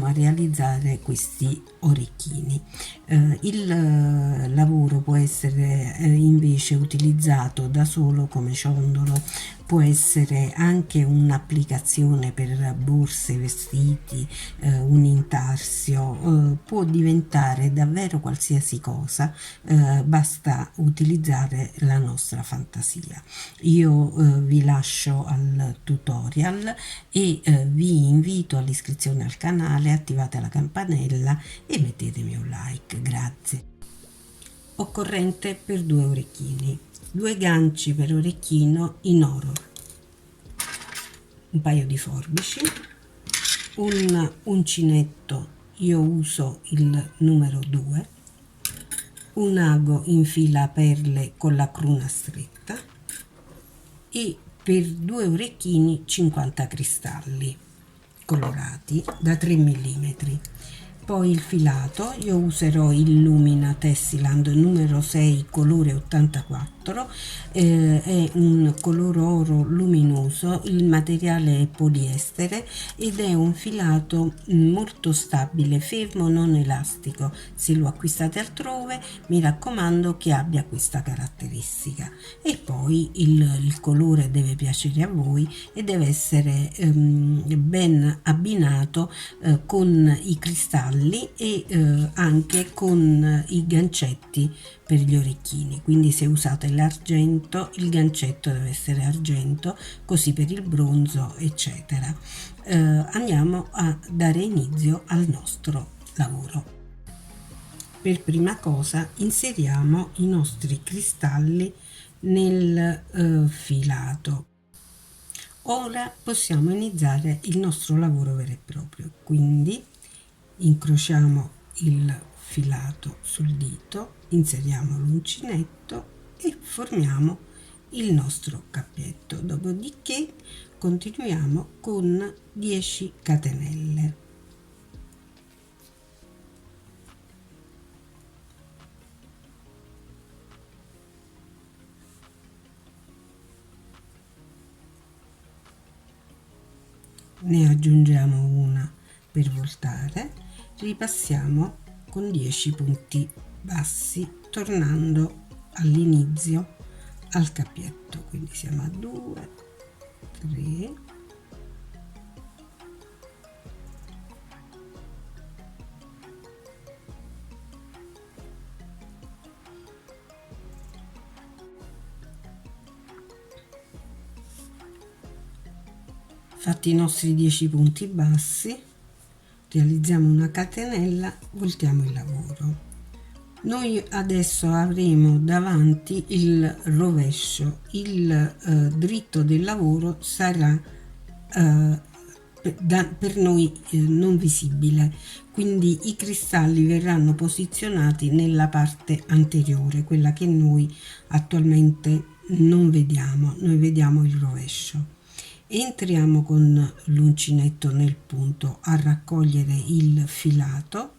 a realizzare questi orecchini. Il lavoro può essere invece utilizzato da solo come ciondolo, può essere anche un'applicazione per borse, vestiti, un intarsio, può diventare davvero qualsiasi cosa, basta utilizzare la nostra fantasia. Io vi lascio al tutorial e vi invito all'iscrizione al canale, attivate la campanella e mettetemi un like, grazie. Occorrente per 2 orecchini: 2 ganci per orecchino in oro, un paio di forbici, un uncinetto, io uso il numero 2, un ago in fila a perle con la cruna stretta e per 2 orecchini 50 cristalli colorati da 3 mm. Poi il filato, io userò il Lumina Tessiland numero 6 colore 84, è un color oro luminoso, il materiale è poliestere ed è un filato molto stabile, fermo, non elastico. Se lo acquistate altrove mi raccomando che abbia questa caratteristica. E poi il colore deve piacere a voi e deve essere ben abbinato con i cristalli e anche con i gancetti per gli orecchini. Quindi se usate l'argento, il gancetto deve essere argento, così per il bronzo eccetera. Andiamo a dare inizio al nostro lavoro. Per prima cosa inseriamo i nostri cristalli nel filato. Ora possiamo iniziare il nostro lavoro vero e proprio, quindi incrociamo il filato sul dito, inseriamo l'uncinetto e formiamo il nostro cappietto, dopodiché continuiamo con 10 catenelle. Ne aggiungiamo una per voltare, ripassiamo con 10 punti bassi tornando all'inizio al cappietto, quindi siamo a 2, 3, 4. Fatti i nostri 10 punti bassi, realizziamo una catenella, voltiamo il lavoro. Noi adesso avremo davanti il rovescio, il dritto del lavoro sarà per noi non visibile, quindi i cristalli verranno posizionati nella parte anteriore, quella che noi attualmente non vediamo, noi vediamo il rovescio. Entriamo con l'uncinetto nel punto a raccogliere il filato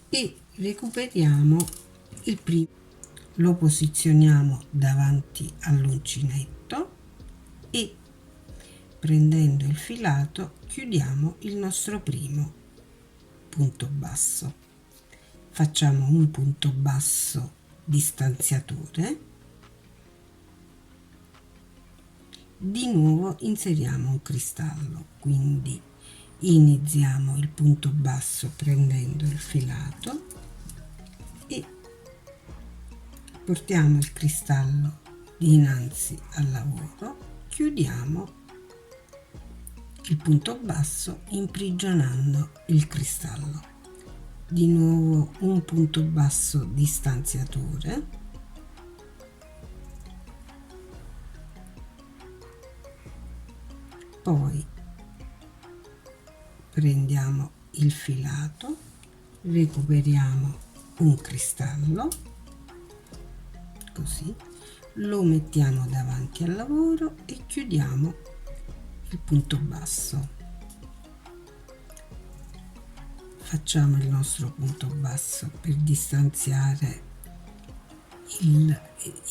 e recuperiamo il primo, lo posizioniamo davanti all'uncinetto e prendendo il filato chiudiamo il nostro primo punto basso. Facciamo un punto basso distanziatore, di nuovo inseriamo un cristallo, quindi iniziamo il punto basso prendendo il filato e portiamo il cristallo dinanzi al lavoro, chiudiamo il punto basso imprigionando il cristallo. Di nuovo un punto basso distanziatore, poi prendiamo il filato, recuperiamo un cristallo, così lo mettiamo davanti al lavoro e chiudiamo il punto basso. Facciamo il nostro punto basso per distanziare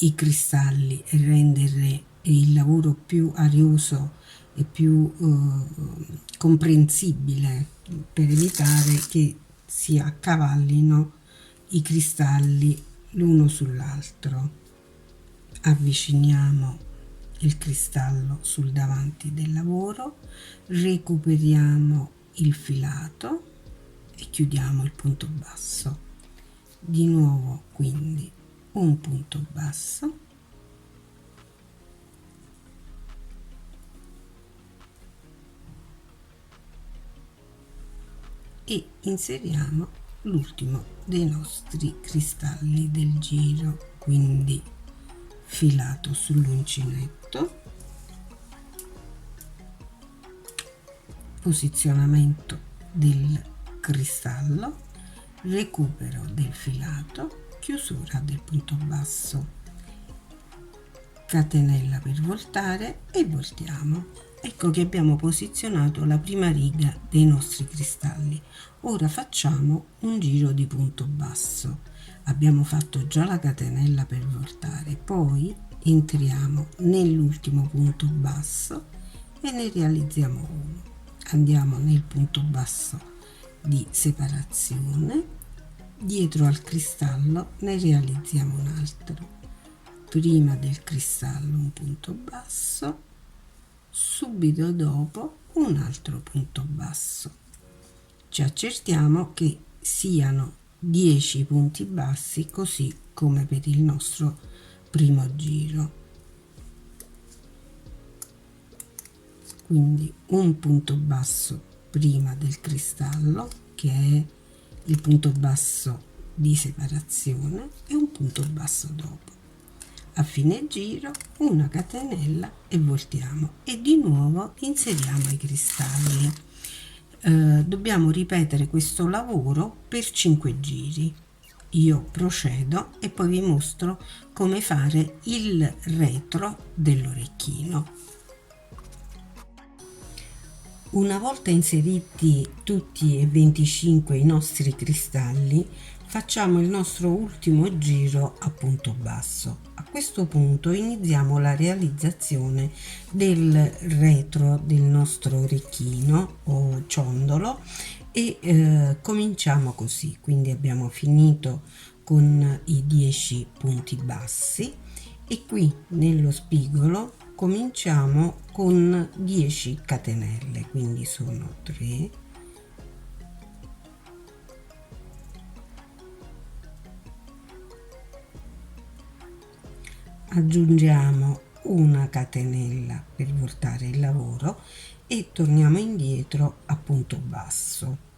i cristalli e rendere il lavoro più arioso e più comprensibile per evitare che si accavallino i cristalli l'uno sull'altro. Avviciniamo il cristallo sul davanti del lavoro, recuperiamo il filato e chiudiamo il punto basso. Di nuovo quindi un punto basso e inseriamo l'ultimo dei nostri cristalli del giro, quindi filato sull'uncinetto, posizionamento del cristallo, recupero del filato, chiusura del punto basso, catenella per voltare e voltiamo. Ecco che abbiamo posizionato la prima riga dei nostri cristalli. Ora facciamo un giro di punto basso. Abbiamo fatto già la catenella per voltare, poi entriamo nell'ultimo punto basso e ne realizziamo uno. Andiamo nel punto basso di separazione, dietro al cristallo ne realizziamo un altro. Prima del cristallo un punto basso, subito dopo un altro punto basso. Ci accertiamo che siano 10 punti bassi, così come per il nostro primo giro. Quindi un punto basso prima del cristallo, che è il punto basso di separazione, e un punto basso dopo. A fine giro una catenella e voltiamo e di nuovo inseriamo i cristalli. Dobbiamo ripetere questo lavoro per 5 giri. Io procedo e poi vi mostro come fare il retro dell'orecchino. Una volta inseriti tutti e 25 i nostri cristalli, facciamo il nostro ultimo giro a punto basso. A questo punto iniziamo la realizzazione del retro del nostro orecchino o ciondolo e cominciamo così. Quindi abbiamo finito con i 10 punti bassi e qui nello spigolo cominciamo con 10 catenelle, quindi sono 3, aggiungiamo una catenella per voltare il lavoro e torniamo indietro a punto basso.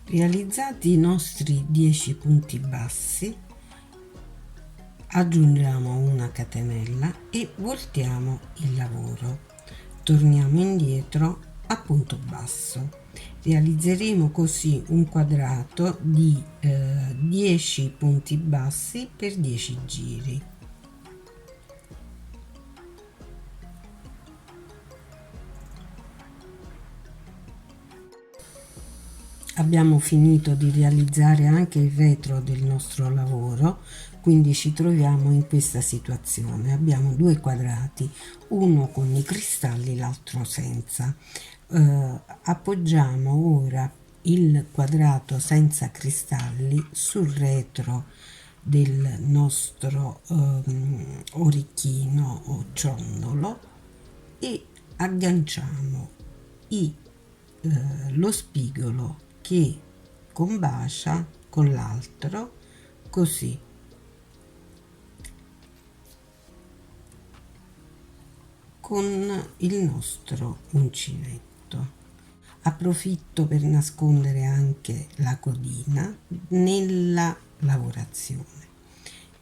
Realizzati i nostri 10 punti bassi, aggiungiamo una catenella e voltiamo il lavoro. Torniamo indietro a punto basso. Realizzeremo così un quadrato di 10 punti bassi per 10 giri. Abbiamo finito di realizzare anche il retro del nostro lavoro, quindi ci troviamo in questa situazione. Abbiamo due quadrati, uno con i cristalli, l'altro senza. Appoggiamo ora il quadrato senza cristalli sul retro del nostro orecchino o ciondolo e agganciamo lo spigolo che combacia con l'altro, così. Con il nostro uncinetto. approfitto per nascondere anche la codina nella lavorazione.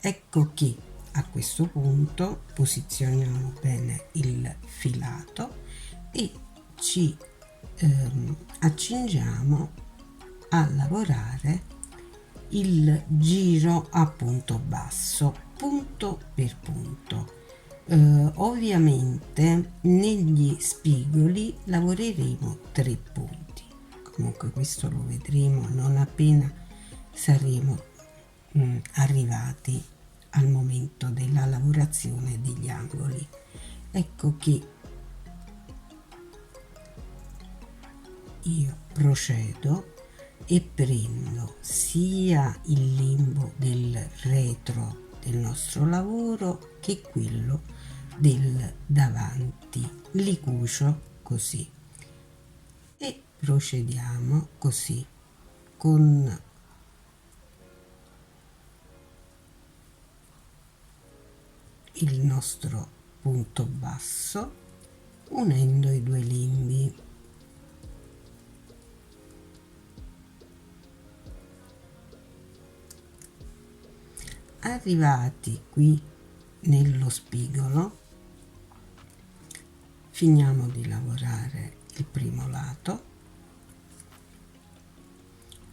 Ecco che a questo punto posizioniamo bene il filato e ci accingiamo a lavorare il giro a punto basso, punto per punto. Ovviamente negli spigoli lavoreremo 3 punti, comunque questo lo vedremo non appena saremo arrivati al momento della lavorazione degli angoli. Ecco che io procedo e prendo sia il limbo del retro del nostro lavoro che quello del davanti, li cucio così e procediamo così con il nostro punto basso, unendo i 2 limbi. Arrivati qui nello spigolo, finiamo di lavorare il primo lato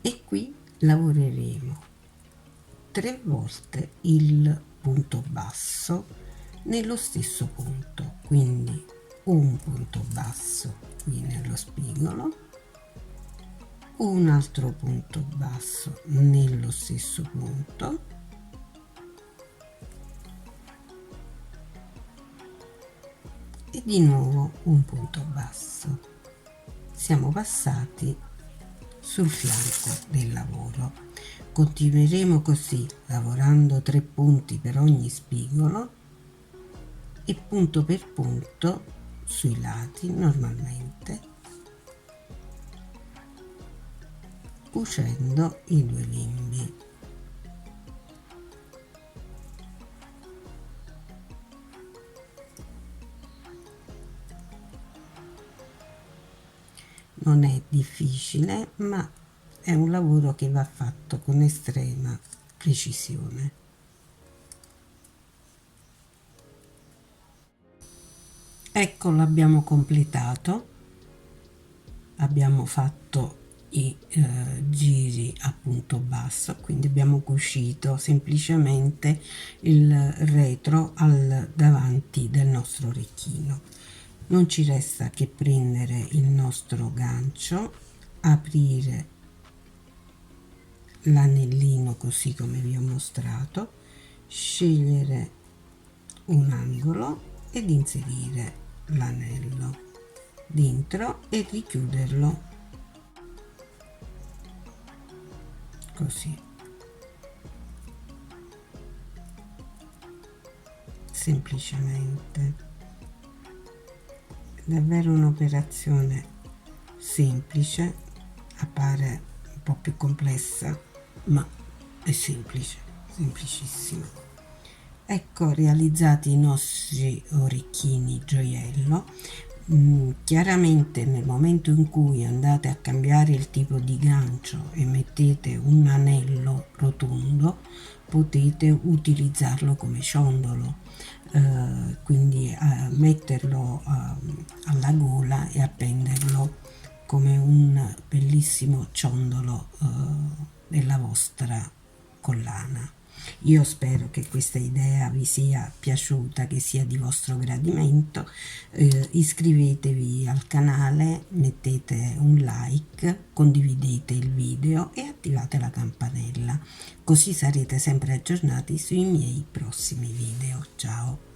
e qui lavoreremo 3 volte il punto basso nello stesso punto, quindi un punto basso qui nello spigolo, un altro punto basso nello stesso punto e di nuovo un punto basso. Siamo passati sul fianco del lavoro. Continueremo così, lavorando 3 punti per ogni spigolo e punto per punto sui lati normalmente, cucendo i 2 limbi. Non è difficile, ma è un lavoro che va fatto con estrema precisione. Ecco, l'abbiamo completato, abbiamo fatto i giri a punto basso, quindi abbiamo cucito semplicemente il retro al davanti del nostro orecchino. Non ci resta che prendere il nostro gancio, aprire l'anellino così come vi ho mostrato, scegliere un angolo ed inserire l'anello dentro e richiuderlo così, semplicemente. Davvero un'operazione semplice, appare un po' più complessa, ma è semplice, semplicissima. Ecco realizzati i nostri orecchini gioiello. Chiaramente nel momento in cui andate a cambiare il tipo di gancio e mettete un anello rotondo, potete utilizzarlo come ciondolo, quindi metterlo alla gola e appenderlo come un bellissimo ciondolo della vostra collana. Io spero che questa idea vi sia piaciuta, che sia di vostro gradimento. Iscrivetevi al canale, mettete un like, condividete il video e attivate la campanella, così sarete sempre aggiornati sui miei prossimi video. Ciao!